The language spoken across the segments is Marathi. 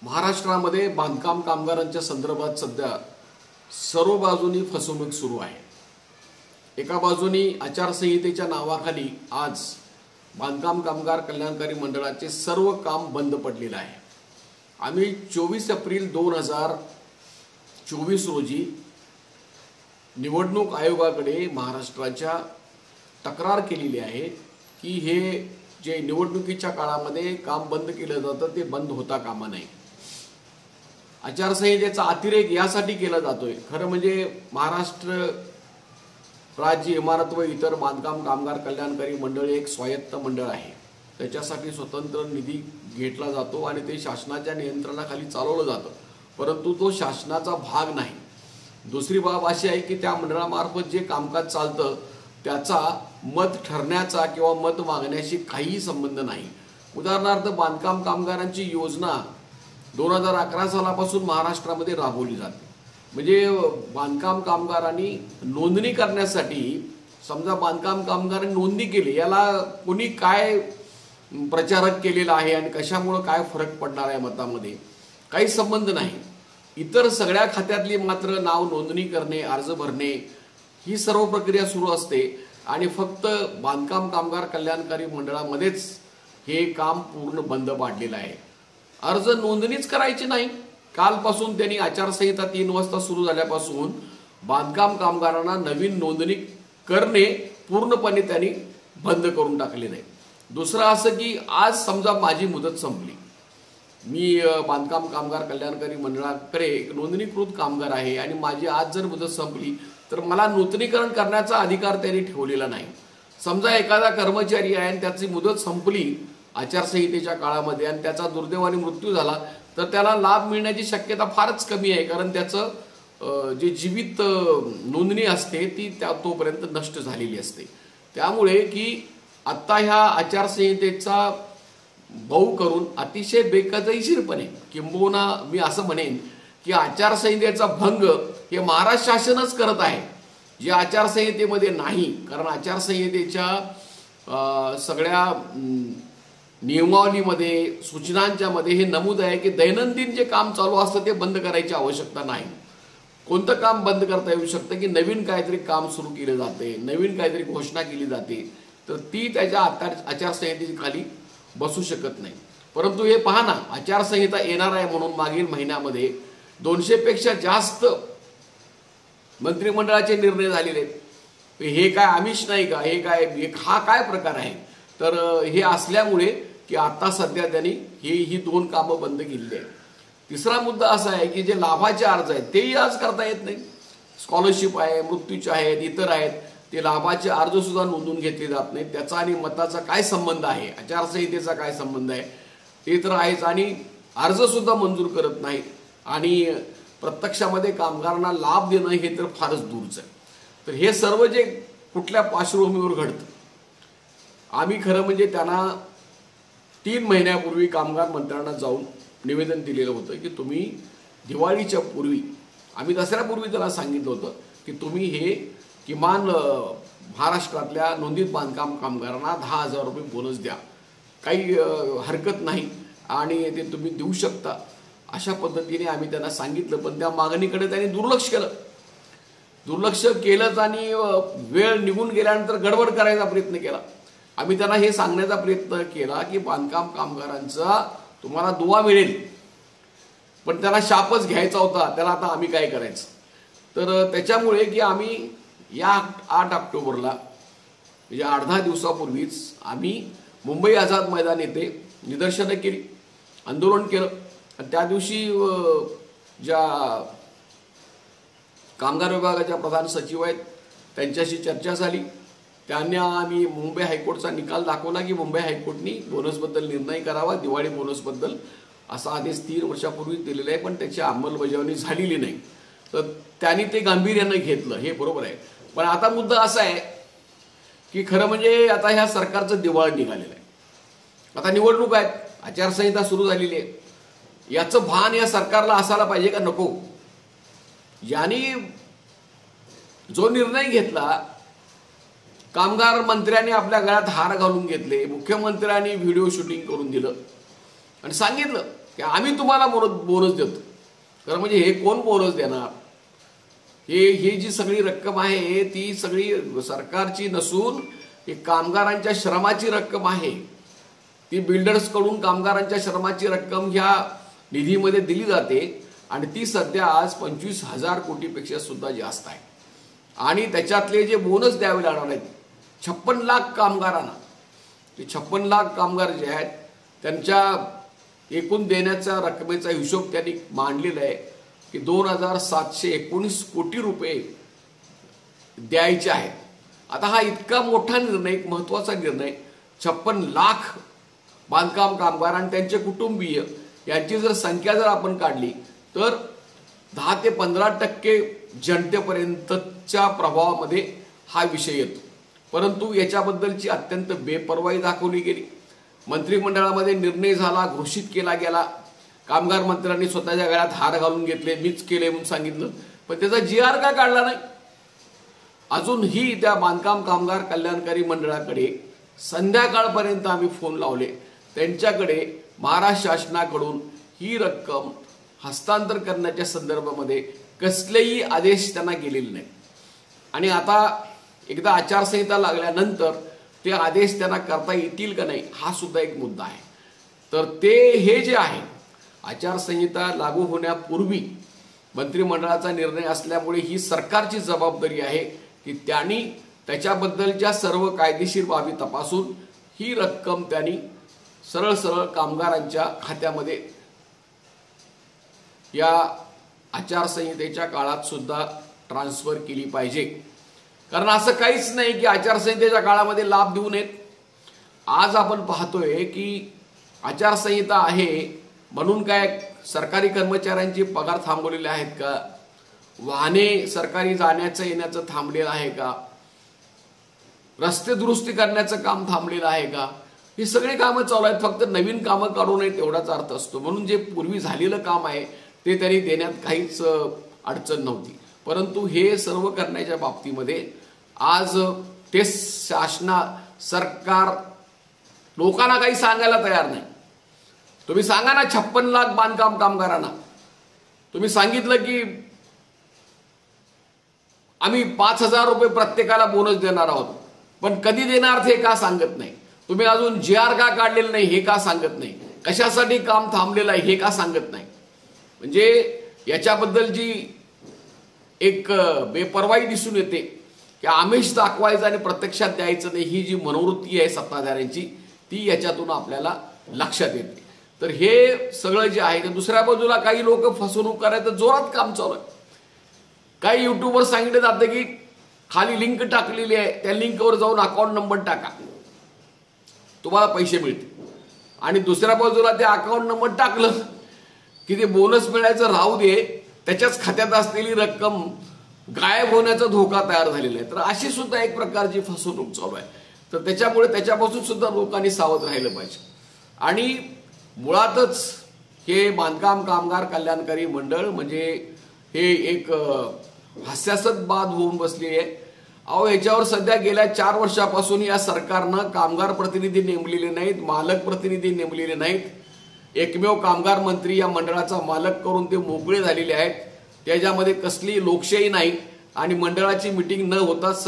महाराष्ट्रामध्ये बांधकाम कामगारांच्या संदर्भात सध्या सर्व बाजूनी फसवणूक सुरू आहे। एका बाजूनी आचारसंहितेच्या नावाखाली आज बांधकाम कामगार कल्याणकारी मंडळाचे सर्व काम बंद पडलेले आहे। आम्ही 24 एप्रिल 2024 रोजी निवडणूक आयोगाकडे महाराष्ट्राच्या तक्रार केलेली आहे की हे जे निवडणुकीच्या काळामध्ये काम बंद केलं जातं ते बंद होता कामा नये। आचारसंहितेचा अतिरेक यासाठी केला जातोय। खरं म्हणजे महाराष्ट्र राज्य इमारत व इतर बांधकाम कामगार कल्याणकारी मंडळ एक स्वायत्त मंडळ आहे। त्याच्यासाठी स्वतंत्र निधी घेतला जातो आणि ते शासनाच्या नियंत्रणाखाली चालवलं जातं, परंतु तो शासनाचा भाग नाही। दुसरी बाब अशी आहे की त्या मंडळामार्फत जे कामकाज चालतं त्याचा मत ठरण्याचा किंवा मत मागण्याशी काही संबंध नाही। उदाहरणार्थ बांधकाम कामगारांची योजना 2011 सालापासून महाराष्ट्रामध्ये राबवली जाते। म्हणजे बांधकाम कामगारांनी नोंदणी करण्यासाठी समजा बांधकाम कामगारांनी नोंदणी केली, याला कोणी काय प्रचारक केलेला आहे आणि कशामुळे काय फरक पडणार आहे मतामध्ये काही संबंध नाही। इतर सगळ्या खात्यातली मात्र नाव नोंदणी करणे, अर्ज भरणे ही सर्व प्रक्रिया सुरू असते आणि फक्त बांधकाम कामगार कल्याणकारी मंडळामध्येच हे काम पूर्ण बंद पाडलेलं आहे। अर्ज नोंदणीच करायची नाही। कालपासून त्यांनी आचारसंहिता 3 वाजता सुरू झाल्यापासून बांधकाम कामगारांना नवीन नोंदणी करणे पूर्णपणे त्यांनी बंद करून टाकलेलं आहे। दुसरं असं की आज समजा माझी मुदत संपली, मी बांधकाम कामगार कल्याणकारी मंडळाकडे एक नोंदणीकृत कामगार आहे आणि माझी आज जर मुदत संपली तर मला नूतनीकरण करण्याचा अधिकार त्यांनी ठेवलेला नाही। समजा एखादा कर्मचारी आहे आणि त्याची मुदत संपली आचारसंहितेच्या काळामध्ये आणि त्याचा दुर्दैवाने मृत्यू झाला तर त्याला लाभ मिळण्याची शक्यता फारच कमी आहे, कारण त्याचं जे जीवित नोंदणी असते ती तोपर्यंत नष्ट झालेली असते। त्यामुळे की आत्ता ह्या आचारसंहितेचा बहु करून अतिशय बेकायदेशीरपणे किंबहुना मी असं म्हणेन की आचारसंहितेचा भंग हे महाराष्ट्र शासनच करत आहे, जे आचारसंहितेमध्ये नाही। कारण आचारसंहितेच्या सगळ्या नियमावलीमध्ये सूचनांच्या मध्ये हे नमूद आहे की दैनंदिन जे काम चालू असतं ते बंद करायची आवश्यकता नाही। कोणतं काम बंद करता येऊ शकतं की नवीन काहीतरी काम सुरू केले जाते, नवीन काहीतरी घोषणा केली जाते तर ती त्याच्या आचारसंहितेखाली बसू शकत नाही। परंतु हे पहा ना, आचारसंहिता येणार आहे म्हणून मागील महिन्यामध्ये 200 पेक्षा जास्त मंत्रिमंडळाचे निर्णय झालेले आहेत। हे काय आमिष नाही का? हे काय हा काय प्रकार आहे? तर हे असल्यामुळे की आता सध्या त्यांनी ही 2 कामं बंद केलेली आहेत। तिसरा मुद्दा असा आहे की जे लाभाचे अर्ज आहेत तेही आज करता येत नाही। स्कॉलरशिप आहे, मृत्यूचे आहेत, इतर आहेत, ते लाभाचे अर्ज सुद्धा नोंदवून घेतले जात नाहीत। त्याचा आणि मताचा काय संबंध आहे, आचारसंहितेचा काय संबंध आहे ते तर आहेच, आणि अर्ज सुद्धा मंजूर करत नाहीत आणि प्रत्यक्षामध्ये कामगारांना लाभ देणं हे तर फारच दूरचं आहे। तर हे सर्व जे कुठल्या पार्श्वभूमीवर घडतं, आम्ही खरं म्हणजे त्यांना 3 महिन्यापूर्वी कामगार मंत्र्यांना जाऊन निवेदन दिलेलं होतं की तुम्ही दिवाळीच्या पूर्वी, आम्ही दसऱ्यापूर्वी त्याला सांगितलं होतं की तुम्ही हे किमान महाराष्ट्रातल्या नोंदीत बांधकाम कामगारांना 10,000 रुपये बोनस द्या, काही हरकत नाही आणि ते तुम्ही देऊ शकता अशा पद्धतीने आम्ही त्यांना सांगितलं। पण त्या मागणीकडे त्यांनी दुर्लक्ष केलंच आणि वेळ निघून गेल्यानंतर गडबड करायचा प्रयत्न केला। आम्ही त्यांना हे सांगण्याचा प्रयत्न केला की बांधकाम कामगारांचा तुम्हाला दुवा मिळेल, पण त्यांना शापच घ्यायचा होता, त्याला आता आम्ही काय करायचं? तर त्याच्यामुळे की आम्ही या 8 ऑक्टोबरला म्हणजे 8-10 दिवसापूर्वीच आम्ही मुंबई आझाद मैदान येथे निदर्शनं केली, आंदोलन केलं। आणि त्या दिवशी ज्या कामगार विभागाच्या प्रधान सचिव आहेत त्यांच्याशी चर्चा झाली। त्यांना आम्ही मुंबई हायकोर्टचा निकाल दाखवला की मुंबई हायकोर्टनी बोनसबद्दल निर्णय करावा, दिवाळी बोनसबद्दल असा आदेश 3 वर्षापूर्वी दिलेला आहे, पण त्याची अंमलबजावणी झालेली नाही। तर त्यांनी ते गांभीर्याने घेतलं, हे बरोबर आहे। पण आता मुद्दा असा आहे की खरं म्हणजे आता ह्या सरकारचं दिवाळ निघालेलं आहे, आता निवडणूक आहेत, आचारसंहिता सुरू झालेली आहे, याचं भान या सरकारला असायला पाहिजे का नको? यांनी जो निर्णय घेतला, कामगार मंत्र्यांनी आपल्या गळ्यात हार घालून घेतले, मुख्यमंत्र्यांनी व्हिडिओ शूटिंग करून दिलं आणि सांगितलं की आम्ही तुम्हाला बोनस देतो. कारण म्हणजे हे कोण बोनस देणार? ही जी सगळी रक्कम आहे ती सगळी सरकारची नसून ही कामगारांच्या श्रमाची रक्कम आहे. ती बिल्डर्सकडून कामगारांच्या श्रमाची रक्कम ह्या निधीमध्ये दिली जाते आणि ती सध्या आज 25,000 कोटीपेक्षा सुद्धा जास्त आहे. आणि त्याच्यातले जे बोनस द्यावे लागणार आहेत 56 लाख कामगारांना, ते 56 लाख कामगार जे आहेत त्यांच्या एकूण देण्याच्या रकमेचा हिशोब त्यांनी मांडलेला आहे की 2,719 कोटी रुपये द्यायचे आहेत. आता हा इतका मोठा निर्णय, एक महत्त्वाचा निर्णय, 56 लाख बांधकाम कामगार आणि त्यांचे कुटुंबीय यांची जर संख्या जर आपण काढली तर 10 ते 15% जनतेपर्यंतच्या प्रभावामध्ये हा विषय येतो. परंतु याच्याबद्दलची अत्यंत बेपर्वाई दाखवली गेली. मंत्रिमंडळामध्ये निर्णय झाला, घोषित केला गेला. कामगार मंत्र्यांनी स्वतःच्या गळ्यात हार घालून घेतले, मीच केले म्हणून सांगितलं, पण त्याचा GR का काढला नाही? अजूनही त्या बांधकाम कामगार कल्याणकारी मंडळाकडे संध्याकाळपर्यंत आम्ही फोन लावले, त्यांच्याकडे महाराष्ट्र शासनाकडून ही रक्कम हस्तांतर करण्याच्या संदर्भामध्ये कसलेही आदेश त्यांना गेलेले नाही. आणि आता एकदा आचारसंहिता लागल्यानंतर ते आदेश त्यांना करता येतील का नाही हा सुद्धा एक मुद्दा आहे. तर ते हे जे आहे आचारसंहिता लागू होण्यापूर्वी मंत्रिमंडळाचा निर्णय असल्यामुळे ही सरकारची जबाबदारी आहे की त्यांनी त्याच्याबद्दलच्या सर्व कायदेशीर बाबी तपासून ही रक्कम त्यांनी सरळ सरळ कामगारांच्या खात्यामध्ये या आचारसंहितेच्या काळात सुद्धा ट्रान्सफर केली पाहिजे. कारण असं काहीच नाही की आचारसंहितेच्या काळामध्ये लाभ देऊ नयेत. आज आपण पाहतोय की आचारसंहिता आहे म्हणून काय सरकारी कर्मचाऱ्यांचे पगार थांबवलेले आहेत का? वाहने सरकारी जाण्याचं येण्याचं थांबलेलं आहे का? रस्ते दुरुस्ती करण्याचं काम थांबलेलं आहे का? ही सगळी कामं चालू आहेत. फक्त नवीन कामं काढू नयेत एवढाच अर्थ असतो. म्हणून जे पूर्वी झालेलं काम आहे ते त्यांनी देण्यात काहीच अडचण नव्हती. परंतु हे सर्व करण्याच्या बाबतीमध्ये आज ते सरकार लोकांना काही सांगायला तयार नाही. तुम्ही सांगा ना 56 लाख बांधकाम कामगारांना, तुम्ही सांगितलं की आम्ही 5,000 रुपये प्रत्येकाला बोनस देणार आहोत, पण कधी देणार हे का सांगत नाही? तुम्ही अजून GR का काढलेलं नाही हे का सांगत नाही? कशासाठी काम थांबलेलं आहे हे का सांगत नाही? म्हणजे याच्याबद्दल जी एक बेपर्वाई दिसून येते की आमिष दाखवायचं आणि प्रत्यक्षात द्यायचं नाही, ही जी मनोवृत्ती आहे सत्ताधाऱ्यांची ती याच्यातून आपल्याला लक्षात येते. तर हे सगळं जे आहे ते दुसऱ्या बाजूला काही लोक फसवणूक करायचं जोरात काम चालू आहे. काही युट्यूबवर सांगितलं जातं की खाली लिंक टाकलेली आहे, त्या लिंकवर जाऊन अकाउंट नंबर टाका, तुम्हाला पैसे मिळतील. आणि दुसऱ्या बाजूला ते अकाउंट नंबर टाकलं की ते बोनस मिळायचं राहू दे, त्याच्याच खात्यात असलेली रक्कम गायब होण्याचा धोका तयार झालेला आहे. तर अशी सुद्धा एक प्रकारची फसवणूक चालू आहे. तर त्याच्यामुळे त्याच्यापासून सुद्धा लोकांनी सावध राहिलं पाहिजे. आणि मुळातच हे बांधकाम कामगार कल्याणकारी मंडळ म्हणजे हे एक हास्यास्पद बाब होऊन बसली आहे. अहो याच्यावर सध्या गेल्या 4 वर्षापासून या सरकारनं कामगार प्रतिनिधी नेमलेले नाहीत, मालक प्रतिनिधी नेमलेले नाहीत. एकमेव कामगार मंत्री या मंडळाचा मालक करून ते मोकळे झालेले आहेत. त्याच्यामध्ये कसली लोकशाही नाही आणि मंडळाची मीटिंग न होताच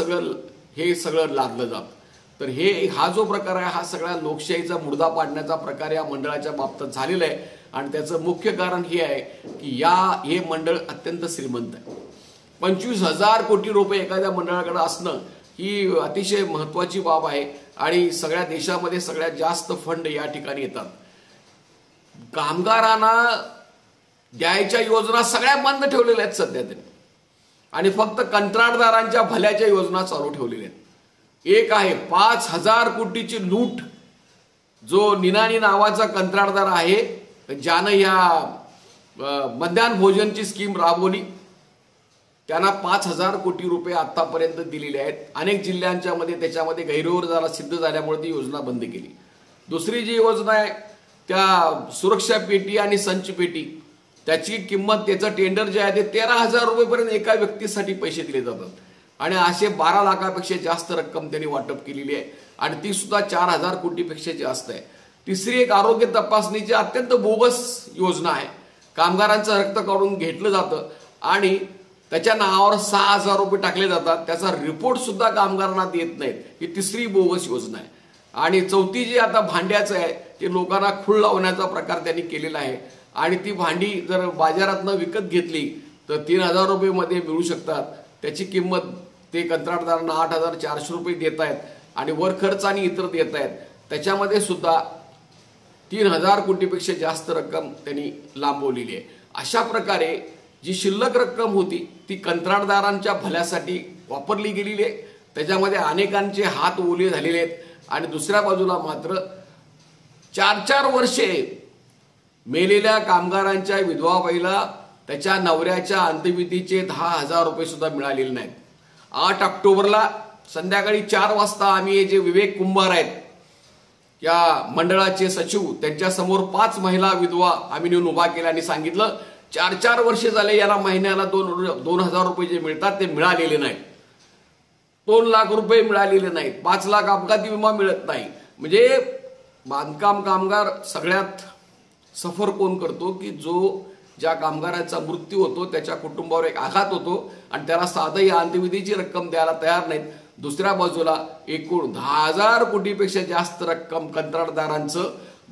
हे सगळं लादलं जातं. तर हा जो प्रकार आहे हा सगळ्या लोकशाहीचा मुर्दा पाडण्याचा प्रकार या मंडळाच्या बाबतीत झालेला आहे. आणि त्याचं मुख्य कारण हे आहे की हे मंडळ अत्यंत श्रीमंत आहे. 25,000 कोटी रुपये एखाद्या मंडळाकडे असणं ही अतिशय महत्वाची बाब आहे. आणि सगळ्या देशामध्ये सगळ्यात जास्त फंड या ठिकाणी येतात. कामगारांना द्यायच्या योजना सगळ्या बंद ठेवलेल्या आहेत सध्या तरी, आणि फक्त कंत्राटदारांच्या भल्याच्या योजना चालू ठेवलेल्या आहेत. एक आहे 5,000 कोटीची लूट. जो निनानी नावाचा कंत्राटदार आहे ज्यानं या मध्यान्ह भोजनची स्कीम राबवली, त्यांना 5,000 कोटी रुपये आतापर्यंत दिलेले आहेत. अनेक जिल्ह्यांच्या मध्ये त्याच्यामध्ये गैरव्यवहार जरा सिद्ध झाल्यामुळे ती योजना बंद केली. दुसरी जी योजना आहे त्या सुरक्षा पेटी आणि संच पेटी, त्याची किंमत, त्याचं टेंडर जे आहे ते 13,000 रुपयेपर्यंत एका व्यक्तीसाठी पैसे दिले जातात. आणि असे 12 लाखापेक्षा जास्त रक्कम त्यांनी वाटप केलेली आहे. आणि ती सुद्धा 4,000 कोटीपेक्षा जास्त आहे. तिसरी एक आरोग्य तपासणीची अत्यंत बोगस योजना आहे. कामगारांचं रक्त काढून घेतलं जातं आणि त्याच्या नावावर 6,000 रुपये टाकले जातात. त्याचा रिपोर्ट सुद्धा कामगारांना देत नाहीत. ही तिसरी बोगस योजना आहे. आणि चौथी जी आता भांड्याचं आहे ते लोकांना खूळ लावण्याचा प्रकार त्यांनी केलेला आहे. आणि ती भांडी जर बाजारातनं विकत घेतली तर 3,000 रुपये मध्ये मिळू शकतात. त्याची किंमत ते कंत्राटदारांना 8,400 रुपये देत आहेत आणि वर खर्च आणि इतर देत आहेत. त्याच्यामध्ये सुद्धा 3,000 कोटीपेक्षा जास्त रक्कम त्यांनी लांबवलेली आहे. अशा प्रकारे जी शिल्लक रक्कम होती ती कंत्राटदारांच्या भल्यासाठी वापरली गेलेली आहे. त्याच्यामध्ये अनेकांचे हात ओले झालेले आहेत. आणि दुसऱ्या बाजूला मात्र 4-4 वर्षे मेलेल्या कामगारांच्या विधवा बाईला त्याच्या नवऱ्याच्या अंत्यविधीचे 10,000 रुपये सुद्धा मिळालेले नाहीत. 8 ऑक्टोबरला संध्याकाळी 4 वाजता आम्ही हे जे विवेक कुंभार आहेत या मंडळाचे सचिव त्यांच्यासमोर 5 महिला विधवा आम्ही नेऊन उभा केला आणि सांगितलं 4-4 वर्षे झाले याला महिन्याला 2,000 रुपये जे मिळतात ते मिळालेले नाहीत. 2 लाख रुपये मिळालेले नाहीत. 5 लाख अपघाती विमा मिळत नाही. म्हणजे बांधकाम कामगार सगळ्यात सफर कोण करतो की जो ज्या कामगाराचा मृत्यू होतो त्याच्या कुटुंबावर एक आघात होतो आणि त्याला साधही अंत्यविधीची रक्कम द्यायला तयार नाहीत. दुसऱ्या बाजूला एकूण 10,000 कोटीपेक्षा जास्त रक्कम कंत्राटदारांचं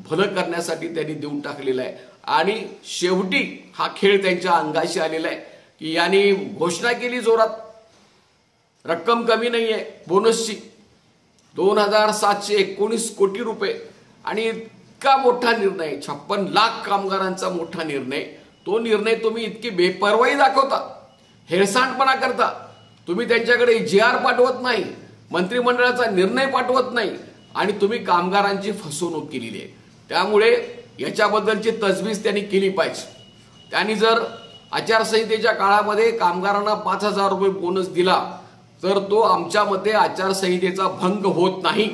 भलं करण्यासाठी त्यांनी देऊन टाकलेलं आहे. आणि शेवटी हा खेळ त्यांच्या अंगाशी आलेला आहे की यांनी घोषणा केली जोरात, रक्कम कमी नाहीये बोनसची 2,719 कोटी रुपये आणि इतका मोठा निर्णय 56 लाख कामगारांचा मोठा निर्णय. तो निर्णय तुम्ही इतकी बेपर्वाई दाखवता, हेळसांडपणा करता. तुम्ही त्यांच्याकडे GR पाठवत नाही, मंत्रिमंडळाचा निर्णय पाठवत नाही आणि तुम्ही कामगारांची फसवणूक केलेली आहे. त्यामुळे याच्याबद्दलची तजवीज त्यांनी केली पाहिजे. त्यांनी जर आचारसंहितेच्या काळामध्ये कामगारांना 5,000 रुपये बोनस दिला तर तो आमच्या मते आचारसंहितेचा भंग होत नाही.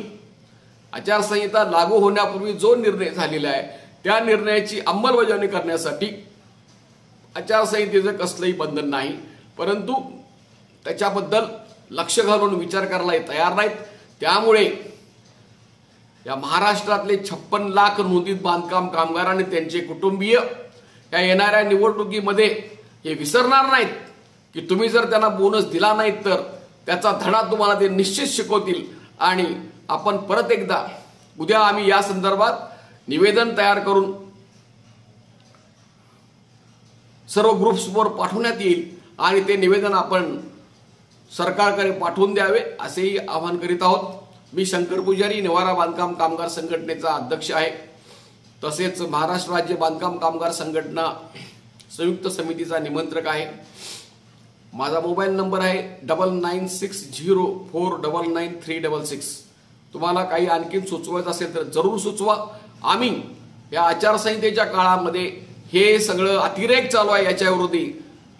आचारसंहिता लागू होण्यापूर्वी जो निर्णय झालेला आहे त्या निर्णयाची अंमलबजावणी करण्यासाठी आचारसंहितेचं कसलंही बंधन नाही. परंतु त्याच्याबद्दल लक्ष घालून विचार करायला तयार नाहीत. त्यामुळे या महाराष्ट्रातले 56 लाख नोंदीत बांधकाम कामगार आणि त्यांचे कुटुंबीय या येणाऱ्या निवडणुकीमध्ये हे विसरणार नाहीत की तुम्ही जर त्यांना बोनस दिला नाहीत तर त्याचा धडा तुम्हाला ते निश्चित शिकवतील. आणि आपण परत एकदा उद्या आम्ही या संदर्भात निवेदन तयार करून सर्व ग्रुप्सवर पाठवण्यात येईल आणि ते निवेदन आपण सरकारकडे पाठवून द्यावे असेही आवाहन करीत आहोत. मी शंकर पुजारी, निवारा बांधकाम कामगार संघटनेचा अध्यक्ष आहे. तसेच महाराष्ट्र राज्य बांधकाम कामगार संघटना संयुक्त समितीचा निमंत्रक आहे. माझा मोबाईल नंबर आहे 9960499366. तुम्हाला काही आणखी सुचवायचं असेल तर जरूर सुचवा. आम्ही या आचारसंहितेच्या काळामध्ये हे सगळं अतिरेक चालू आहे याच्याविरोधी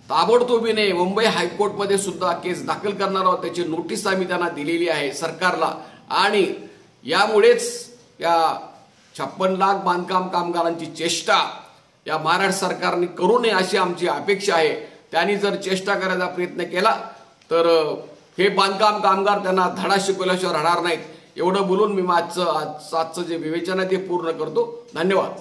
ताबडतोबीने मुंबई हायकोर्टमध्ये सुद्धा केस दाखल करणार आहोत. त्याची नोटीस आम्ही त्यांना दिलेली आहे सरकारला. आणि यामुळेच या 56 लाख बांधकाम कामगारांची चेष्टा या महाराष्ट्र सरकारने करू नये अशी आमची अपेक्षा आहे. त्यांनी जर चेष्टा करायचा प्रयत्न केला तर हे बांधकाम कामगार त्यांना धडा शिकवल्याशिवाय राहणार नाहीत. एवढं बोलून मी आजचं जे विवेचन आहे ते पूर्ण करतो. धन्यवाद.